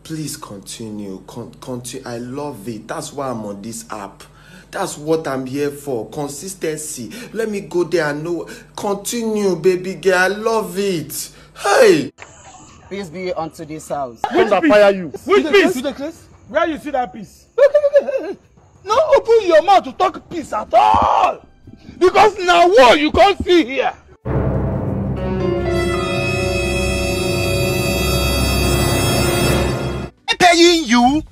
Please continue. Continue. I love it. That's why I'm on this app. That's what I'm here for. Consistency. Let me go there and know. Continue, baby girl. I love it. Hey! Peace be unto this house. Which piece? Fire you. Which piece? Where you see that piece? No open your mouth to talk peace at all. Because now what you can't see here. Paying you?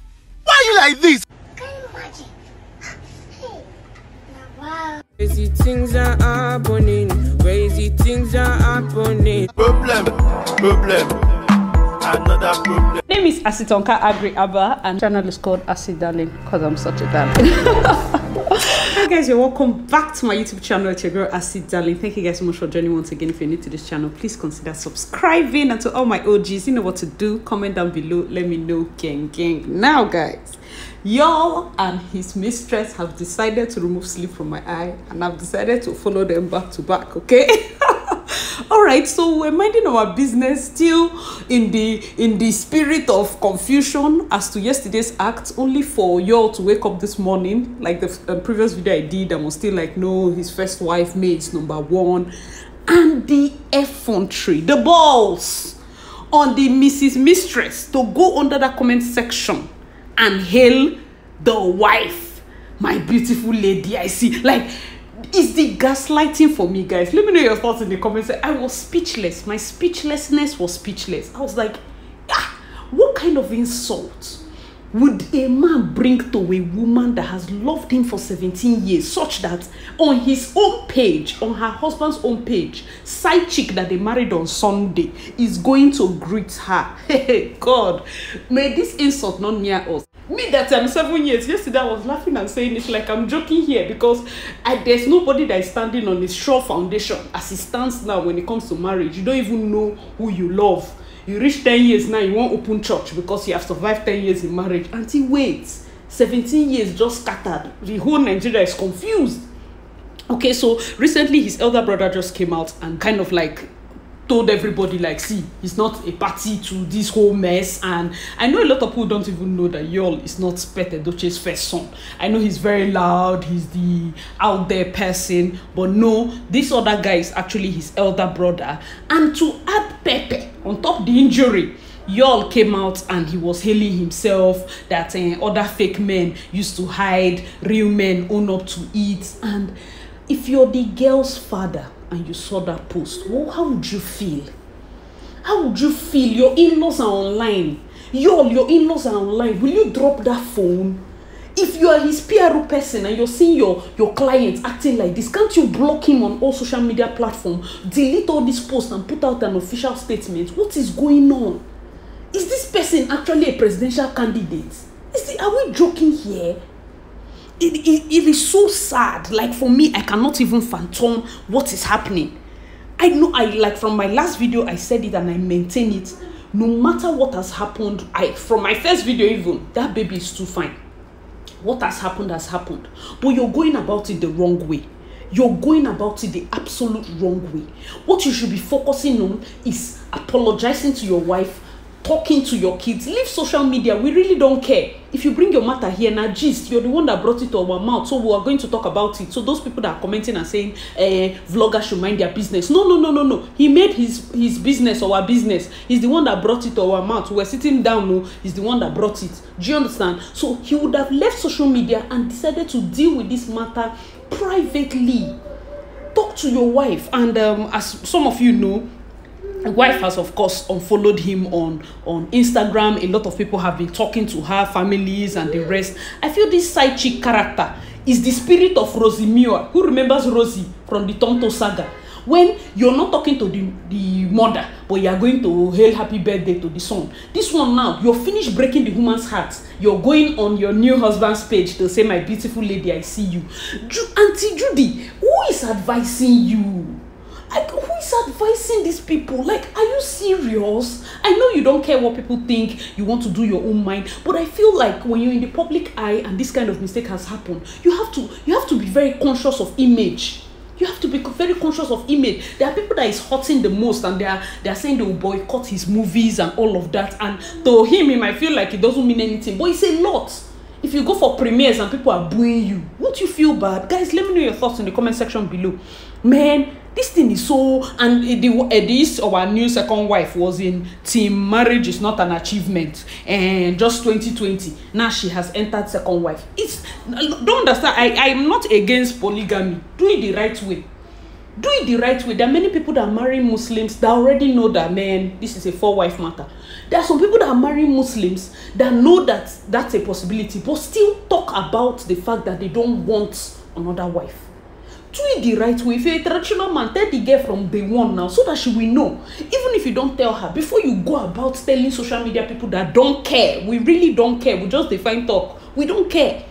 Why you like this? Can you imagine? Hey, wow. Crazy things are happening. Crazy things are happening. Problem. Another problem. Name is Asitonka Agri Abba and channel is called Acid Darling because I'm such a darling. Hi guys, you're welcome back to my YouTube channel. It's your girl Acid Darling. Thank you guys so much for joining once again. If you're new to this channel, please consider subscribing, and to all my OGs, you know what to do. Comment down below, let me know. Gang. Now guys, y'all and his mistress have decided to remove sleep from my eye, and I've decided to follow them back to back. Okay. All right, so we're minding our business, still in the spirit of confusion as to yesterday's act, only for y'all to wake up this morning, like the previous video I did, and was still like, no, his first wife mates #1, and the effrontery, the balls on the Mrs. Mistress to go under that comment section and hail the wife, my beautiful lady. I see, like, it's the gaslighting for me, guys. Let me know your thoughts in the comments. I was speechless. My speechlessness was speechless. I was like, what kind of insult would a man bring to a woman that has loved him for 17 years, such that on his own page, on her husband's own page, side chick that they married on Sunday is going to greet her? Hey, God, may this insult not near us. Me that I'm 7 years, yesterday I was laughing and saying it's like I'm joking here, because there's nobody that is standing on a sure foundation as it stands now when it comes to marriage. You don't even know who you love. You reach 10 years now, you won't open church because you have survived 10 years in marriage. Until wait, 17 years just scattered. The whole Nigeria is confused. Okay, so recently his elder brother just came out and kind of like told everybody, like, see, it's not a party to this whole mess. And I know a lot of people don't even know that y'all is not Pet Edochie's first son. I know he's very loud, he's the out there person, but no, this other guy is actually his elder brother. And to add pepper on top of the injury, y'all came out and he was hailing himself that other fake men used to hide, real men own up to it. And if you're the girl's father and you saw that post, well, how would you feel? How would you feel? Your in-laws are online. Your in-laws are online. Will you drop that phone? If you are his PRO person and you're seeing your clients acting like this, can't you block him on all social media platforms? Delete all these posts and put out an official statement. What is going on? Is this person actually a presidential candidate? Are we joking here? It is so sad. Like, for me, I cannot even fathom what is happening. I know, like, from my last video I said it and I maintain it. No matter what has happened, from my first video even, that baby is too fine. What has happened has happened, but you're going about it the wrong way. You're going about it the absolute wrong way. What you should be focusing on is apologizing to your wife, talking to your kids. Leave social media. We really don't care. If you bring your matter here, now gist, you're the one that brought it to our mouth, so we are going to talk about it. So those people that are commenting and saying vloggers should mind their business, no. He made his business our business. He's the one that brought it to our mouth. We're sitting down, no, he's the one that brought it. Do you understand? So he would have left social media and decided to deal with this matter privately. Talk to your wife. And as some of you know, the wife has, of course, unfollowed him on Instagram. A lot of people have been talking to her, families and the rest. I feel this side chick character is the spirit of Rosie Muir. Who remembers Rosie from the Tonto saga? When you're not talking to the mother, but you are going to hail happy birthday to the son. This one now, you're finished breaking the woman's heart. You're going on your new husband's page to say, my beautiful lady, I see you. Auntie Judy, who is advising you? Like, who is advising these people? Like, are you serious? I know you don't care what people think. You want to do your own mind, but I feel like when you're in the public eye and this kind of mistake has happened, you have to be very conscious of image. You have to be very conscious of image. There are people that is hurting the most, and they are saying they will boycott his movies and all of that. And to him, he might feel like it doesn't mean anything, but it's a lot. If you go for premieres and people are booing you, won't you feel bad? Guys, let me know your thoughts in the comment section below. Man, this thing is so... And this, our new second wife, was in Team Marriage is Not an Achievement, and just 2020. Now she has entered second wife. Don't understand. I am not against polygamy. Do it the right way. Do it the right way. There are many people that are marrying Muslims that already know that, man, this is a 4-wife matter. There are some people that are marrying Muslims that know that that's a possibility, but still talk about the fact that they don't want another wife. Do it the right way. If you're a traditional man, tell the girl from day one now, so that she will know. Even if you don't tell her, before you go about telling social media people that don't care, we really don't care, we just define talk, we don't care.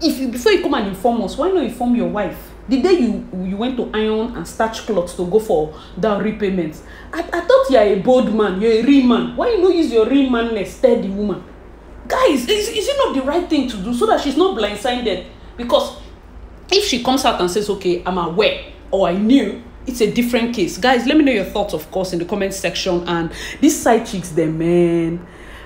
Before you come and inform us, why not inform your wife? The day you went to iron and starch clothes to go for dowry payments, I thought you're a bold man, you're a real man. Why you not use your real manness, tell the woman? Guys, is it not the right thing to do, so that she's not blindsided? Because if she comes out and says, okay, I'm aware, or I knew, it's a different case. Guys, let me know your thoughts, of course, in the comment section. And these side chicks, them, man.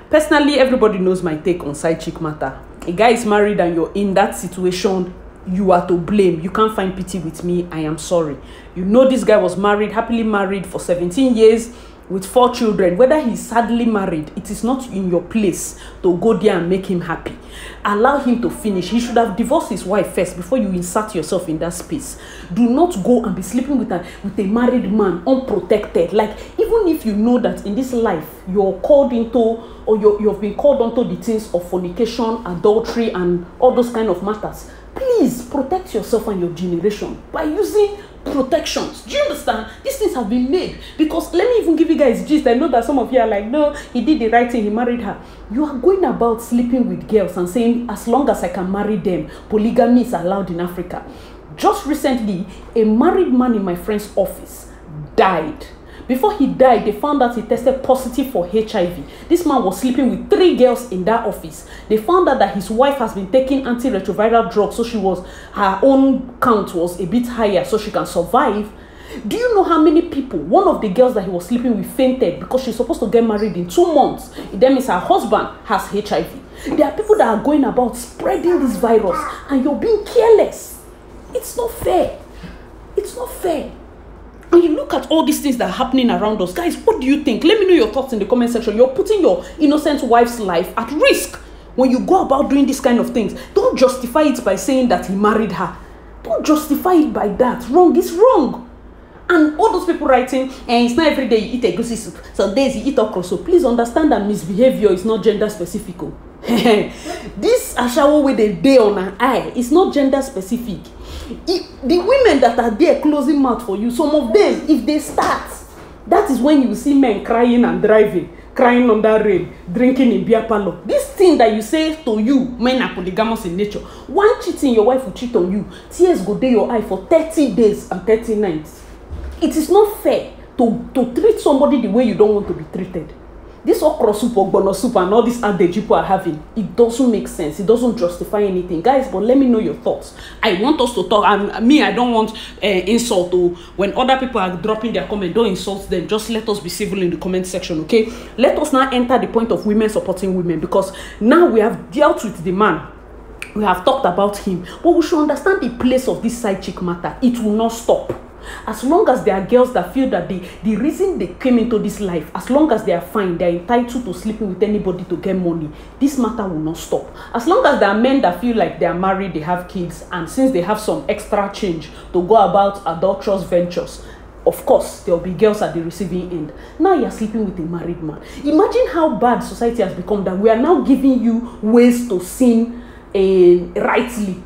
Personally, everybody knows my take on side chick matter. A guy is married and you're in that situation, you are to blame. You can't find pity with me. I am sorry. You know this guy was married, happily married for 17 years with 4 children. Whether he's sadly married, it is not in your place to go there and make him happy. Allow him to finish. He should have divorced his wife first before you insert yourself in that space. Do not go and be sleeping with a married man unprotected. Like, even if you know that in this life you're called into, or you've been called onto the things of fornication, adultery, and all those kind of matters, please protect yourself and your generation by using protections. Do you understand? These things have been made. Because let me even give you guys gist. I know that some of you are like, no, he did the right thing, he married her. You are going about sleeping with girls and saying, as long as I can marry them, polygamy is allowed in Africa. Just recently, a married man in my friend's office died. Before he died, they found out he tested positive for HIV. This man was sleeping with 3 girls in that office. They found out that his wife has been taking antiretroviral drugs, so her own count was a bit higher, so she can survive. Do you know how many people, one of the girls that he was sleeping with fainted because she's supposed to get married in 2 months? That means her husband has HIV. There are people that are going about spreading this virus, and you're being careless. It's not fair. It's not fair. When you look at all these things that are happening around us, guys, what do you think? Let me know your thoughts in the comment section. You're putting your innocent wife's life at risk when you go about doing this kind of things. Don't justify it by saying that he married her. Don't justify it by that. Wrong is wrong. And all those people writing, and it's not every day you eat egusi soup, some days you eat okra. So please understand that misbehavior is not gender specific. This ashawo with a day on an eye is not gender specific. The women that are there closing mouth for you, some of them, if they start, that is when you see men crying and driving, crying under rain, drinking in beer parlor. This thing that you say to you, men are polygamous in nature. One cheating, your wife will cheat on you. Tears go down your eye for 30 days and 30 nights. It is not fair to treat somebody the way you don't want to be treated. This okra soup, ogbono soup, and all this adage people are having, it doesn't make sense. It doesn't justify anything. Guys, but let me know your thoughts. I want us to talk, and me, I don't want insult. When other people are dropping their comment, don't insult them. Just let us be civil in the comment section, okay? Let us now enter the point of women supporting women, because now we have dealt with the man. We have talked about him. But we should understand the place of this side chick matter. It will not stop. As long as there are girls that feel that the reason they came into this life, as long as they are fine, they are entitled to sleeping with anybody to get money, this matter will not stop. As long as there are men that feel like they are married, they have kids, and since they have some extra change to go about adulterous ventures, of course, there will be girls at the receiving end. Now you are sleeping with a married man. Imagine how bad society has become, that we are now giving you ways to sin rightly.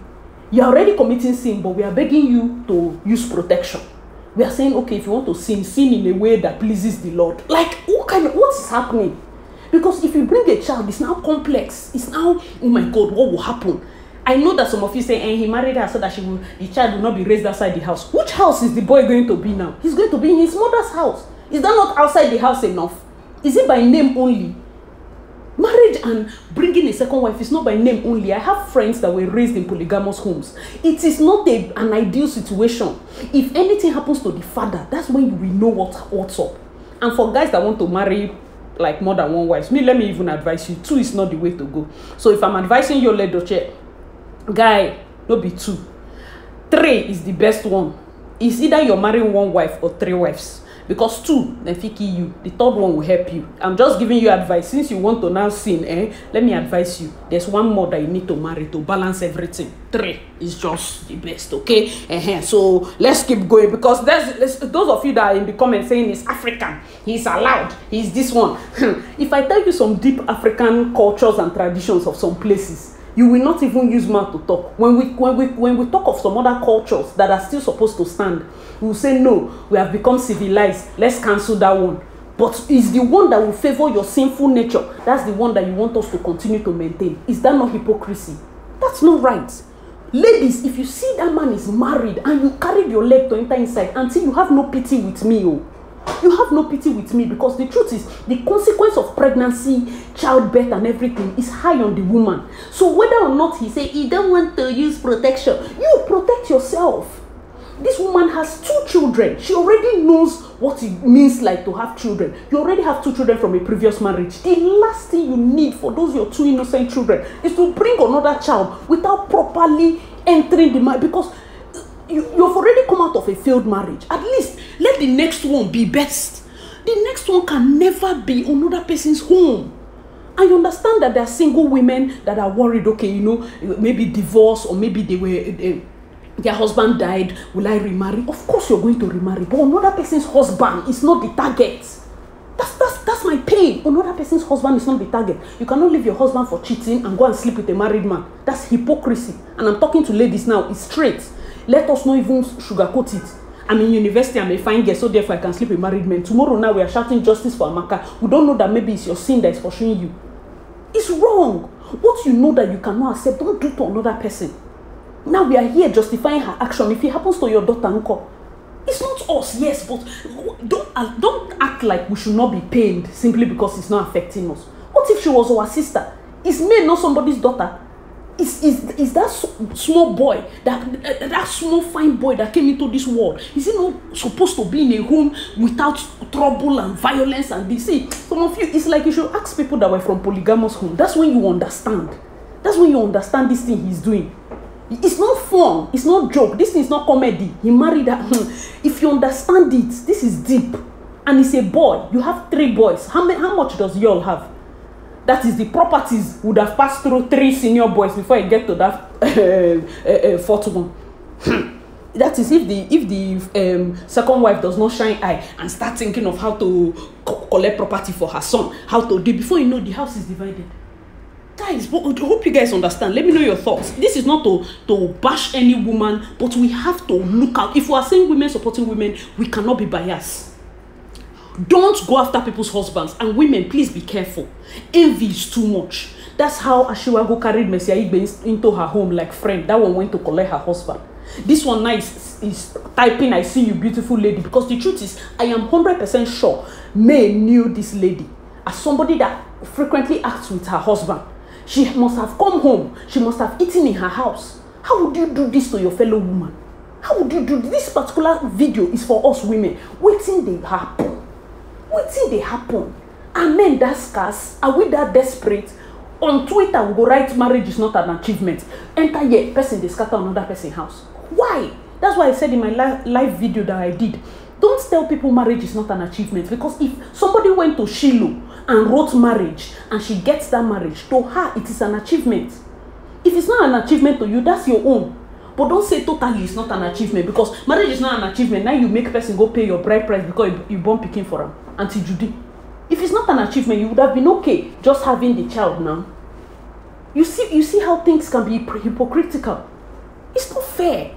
You are already committing sin, but we are begging you to use protection. We are saying, okay, if you want to sin, sin in a way that pleases the Lord. Like, what's happening? Because if you bring a child, it's now complex. It's now, oh my God, what will happen? I know that some of you say, he married her so that the child will not be raised outside the house. Which house is the boy going to be now? He's going to be in his mother's house. Is that not outside the house enough? Is it by name only? Married marriage and bringing a second wife is not by name only. I have friends that were raised in polygamous homes. It is not an ideal situation. If anything happens to the father, that's when you will know what's up. And for guys that want to marry like more than one wife, let me even advise you, 2 is not the way to go. So if I'm advising you, Edochie, guy, don't be 2. 3 is the best one. It's either you're marrying 1 wife or 3 wives. Because 2, then fiki you. The 3rd one will help you. I'm just giving you advice. Since you want to now sin, let me advise you. There's 1 more that you need to marry to balance everything. 3 is just the best, okay? So let's keep going, because those of you that are in the comments saying he's African, he's allowed, he's this one. If I tell you some deep African cultures and traditions of some places, you will not even use mouth to talk. When we talk of some other cultures that are still supposed to stand, we will say no, we have become civilized, let's cancel that one. But it's the one that will favor your sinful nature. That's the one that you want us to continue to maintain. Is that not hypocrisy? That's not right. Ladies, if you see that man is married and you carried your leg to enter inside, until you have no pity with me, you have no pity with me, because the truth is the consequence of pregnancy, childbirth and everything is high on the woman. So whether or not he say he don't want to use protection, you protect yourself. This woman has 2 children. She already knows what it means like to have children. You already have 2 children from a previous marriage. The last thing you need for those your 2 innocent children is to bring another child without properly entering the marriage, because you've already come out of a failed marriage. At least let the next one be best. The next one can never be another person's home. I understand that there are single women that are worried, okay, maybe divorce, or maybe their husband died, will I remarry? Of course you're going to remarry, but another person's husband is not the target. That's my pain. Another person's husband is not the target. You cannot leave your husband for cheating and go and sleep with a married man. That's hypocrisy. And I'm talking to ladies now, it's straight. Let us not even sugarcoat it. I'm in university, I'm a fine girl, so therefore I can sleep with married men. Tomorrow now we are shouting justice for Amaka. We don't know that maybe it's your sin that is pursuing you. It's wrong. What you know that you cannot accept, don't do to another person. Now we are here justifying her action. If it happens to your daughter, uncle, it's not us, yes, but don't act like we should not be pained simply because it's not affecting us. What if she was our sister? Is May not somebody's daughter? Is that small boy, that small fine boy that came into this world, is he not supposed to be in a home without trouble and violence and this? See, some of you, it's like you should ask people that were from polygamous home. That's when you understand. That's when you understand this thing he's doing. It's not fun. It's not joke. This thing is not comedy. He married her. If you understand it, this is deep. And it's a boy. You have 3 boys. How much does you all have? That is, the properties would have passed through 3 senior boys before you get to that 4th one. That is, if the second wife does not shine eye and start thinking of how to collect property for her son, how to do, before you know, the house is divided. Guys, but I hope you guys understand. Let me know your thoughts. This is not to bash any woman, but we have to look out. If we are saying women supporting women, we cannot be biased. Don't go after people's husbands. And women, please be careful. Envy is too much. That's how Ashiwago carried Messiah Igbe into her home like friend. That one went to collect her husband. This one now is typing, I see you, beautiful lady. Because the truth is, I am 100% sure May knew this lady as somebody that frequently acts with her husband. She must have come home. She must have eaten in her house. How would you do this to your fellow woman? How would you do this? This particular video is for us women. Waiting they happen. Waiting they happen. And men that scarce. Are we that desperate? On Twitter, we go write marriage is not an achievement. Enter here, person they scatter another person's house. Why? That's why I said in my live video that I did. Don't tell people marriage is not an achievement. Because if somebody went to Shiloh and wrote marriage and she gets that marriage, to her it is an achievement. If it's not an achievement to you, that's your own. But don't say totally it's not an achievement, because marriage is not an achievement. Now you make person go pay your bride price because you born picking for her. Auntie Judy. If it's not an achievement, you would have been okay just having the child now. You see how things can be hypocritical. It's not fair.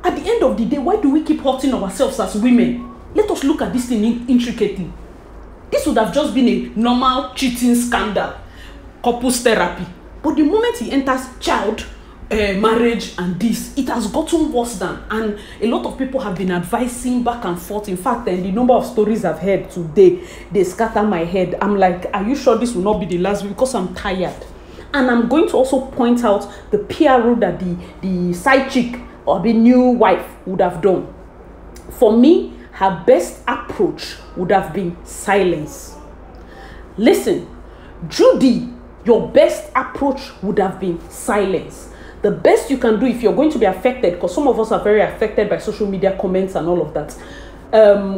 At the end of the day, why do we keep hurting ourselves as women? Let us look at this thing intricately. This would have just been a normal cheating scandal, couples therapy. But the moment he enters child, marriage and this. It has gotten worse than, and a lot of people have been advising back and forth. In fact, the number of stories I've heard today, they scatter my head. I'm like, are you sure this will not be the last week? Because I'm tired. And I'm going to also point out the PR that the side chick or the new wife would have done. For me, her best approach would have been silence. Listen, Judy, your best approach would have been silence. The best you can do if you're going to be affected, because some of us are very affected by social media comments and all of that,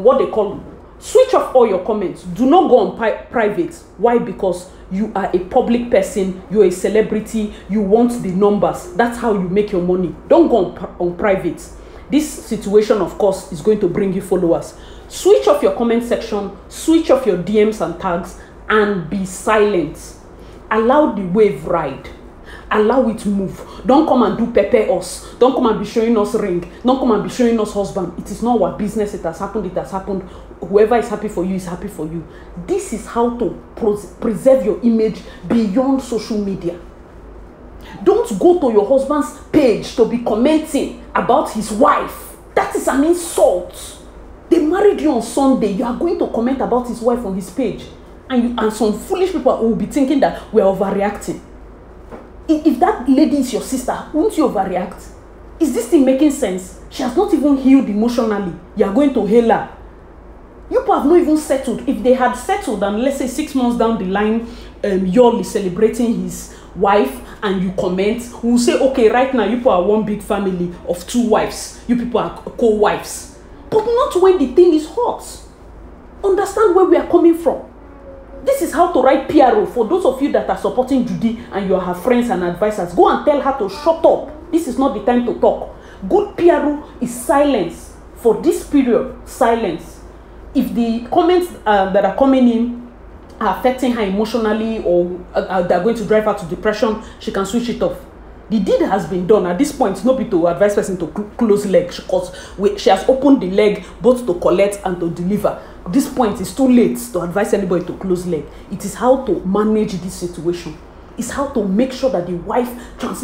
what they call, switch off all your comments. Do not go on private. Why? Because you are a public person, you're a celebrity, you want the numbers. That's how you make your money. Don't go on private. This situation, of course, is going to bring you followers. Switch off your comment section, switch off your DMs and tags, and be silent. Allow the wave ride. Allow it move. Don't come and do pepper us. Don't come and be showing us ring. Don't come and be showing us husband. It is not our business. It has happened. It has happened. Whoever is happy for you is happy for you. This is how to preserve your image beyond social media. Don't go to your husband's page to be commenting about his wife. That is an insult. They married you on Sunday. You are going to comment about his wife on his page. And some foolish people will be thinking that we are overreacting. If that lady is your sister, won't you overreact? Is this thing making sense? She has not even healed emotionally. You are going to heal her. You people have not even settled. If they had settled, and let's say 6 months down the line, Yul is celebrating his wife and you comment, we'll say, okay, right now you people are one big family of 2 wives. You people are co-wives. But not when the thing is hot. Understand where we are coming from. This is how to write PRO for those of you that are supporting Judy and you are her friends and advisors. Go and tell her to shut up. This is not the time to talk. Good PRO is silence. For this period, silence. If the comments that are coming in are affecting her emotionally or they're going to drive her to depression, she can switch it off. The deed has been done. At this point, no be to advise person to close leg because she has opened the leg both to collect and to deliver. At this point, it's too late to advise anybody to close leg. It is how to manage this situation. It's how to make sure that the wife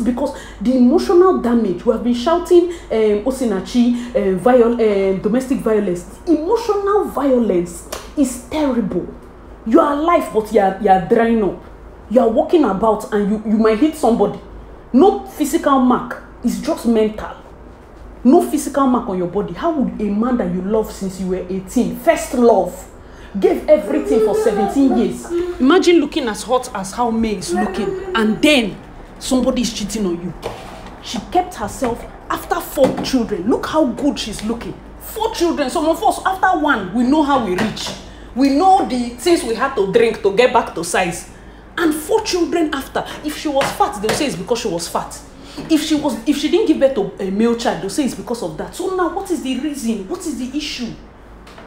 because the emotional damage, we have been shouting Osinachi, domestic violence. Emotional violence is terrible. You are alive, but you are drying up. You are walking about and you might hit somebody. No physical mark, it's just mental. No physical mark on your body. How would a man that you love since you were 18, first love, gave everything for 17 years? Imagine looking as hot as how May is looking, and then somebody is cheating on you. She kept herself after 4 children. Look how good she's looking. 4 children. Some of us, after 1, we know how we reach. We know the things we had to drink to get back to size. And 4 children after. If she was fat, they'll say it's because she was fat. If she didn't give birth to a male child, they'll say it's because of that. So now, what is the reason? What is the issue?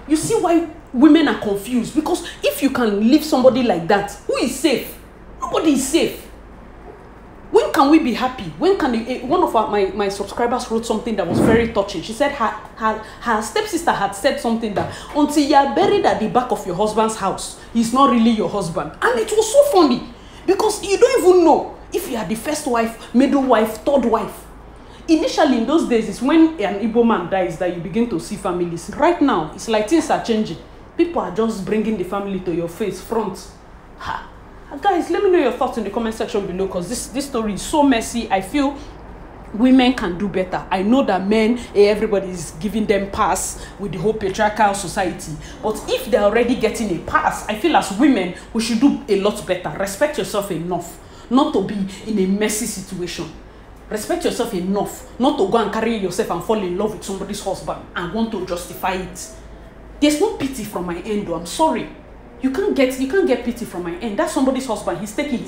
You see why women are confused? Because if you can leave somebody like that, who is safe? Nobody is safe. When can we be happy? When can one of my subscribers wrote something that was very touching. She said her stepsister had said something that until you are buried at the back of your husband's house, he's not really your husband. And it was so funny because you don't even know if you are the first wife, middle wife, third wife. Initially in those days, it's when an Igbo man dies that you begin to see families. Right now, it's like things are changing. People are just bringing the family to your face, front. Ha. Guys, let me know your thoughts in the comment section below because this story is so messy. I feel women can do better. I know that men, everybody is giving them pass with the whole patriarchal society. But if they're already getting a pass, I feel as women, we should do a lot better. Respect yourself enough not to be in a messy situation. Respect yourself enough not to go and carry yourself and fall in love with somebody's husband and want to justify it. There's no pity from my end, though. I'm sorry. You can't get pity from my end. That's somebody's husband. He's taking.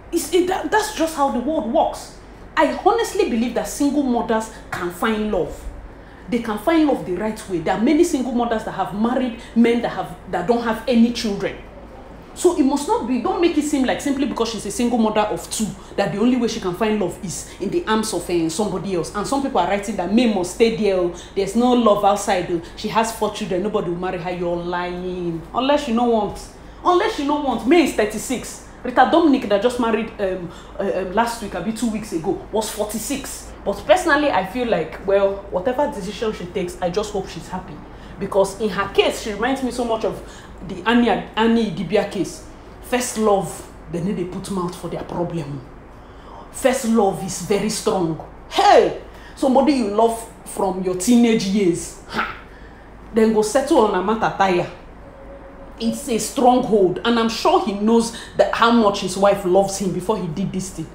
That's just how the world works. I honestly believe that single mothers can find love. They can find love the right way. There are many single mothers that have married men that don't have any children. So it must not be, don't make it seem like simply because she's a single mother of 2, that the only way she can find love is in the arms of somebody else. And some people are writing that May must stay there. There's no love outside. She has 4 children. Nobody will marry her. You're lying. Unless you don't want. May is 36. Rita Dominic that just married last week, 2 weeks ago, was 46. But personally, I feel like, well, whatever decision she takes, I just hope she's happy. Because in her case, she reminds me so much of the Annie Dibia case. First love, they need to put mouth for their problem. First love is very strong. Hey, somebody you love from your teenage years, then go settle on a matataya. It's a stronghold, and I'm sure he knows that how much his wife loves him before he did this thing.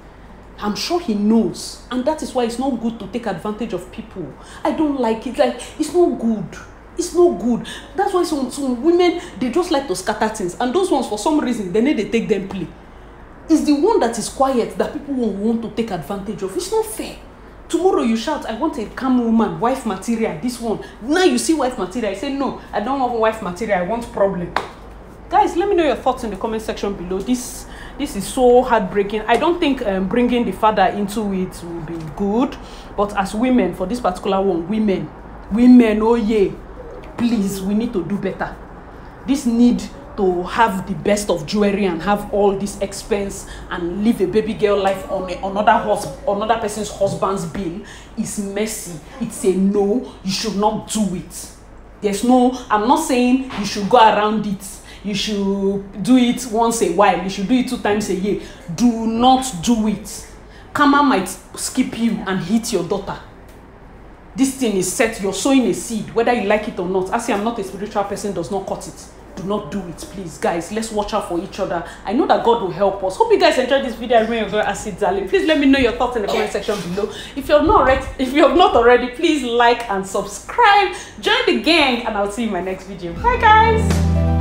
I'm sure he knows, and that is why it's not good to take advantage of people. I don't like it. Like, it's not good. It's not good. That's why some women, they just like to scatter things, and those ones, for some reason, they need to take them play. It's the one that is quiet that people won't want to take advantage of. It's not fair. Tomorrow you shout, I want a calm woman, wife material, this one. Now you see wife material, I say, no, I don't want wife material, I want problem. Guys, let me know your thoughts in the comment section below. This is so heartbreaking. I don't think bringing the father into it will be good. But as women, for this particular one, women, oh yeah, please, we need to do better. This need to have the best of jewelry and have all this expense and live a baby girl life on another person's husband's bill is messy. It's a no. You should not do it. There's no, I'm not saying you should go around it. You should do it once a while. You should do it 2 times a year. Do not do it. Karma might skip you and hit your daughter. This thing is set. You're sowing a seed, whether you like it or not. As I'm not a spiritual person, does not cut it. Do not do it, please. Guys, let's watch out for each other. I know that God will help us. Hope you guys enjoyed this video. I remember your girl Acid Darling. Please let me know your thoughts in the comment section below. If you have not already, please like and subscribe. Join the gang, and I'll see you in my next video. Bye, guys.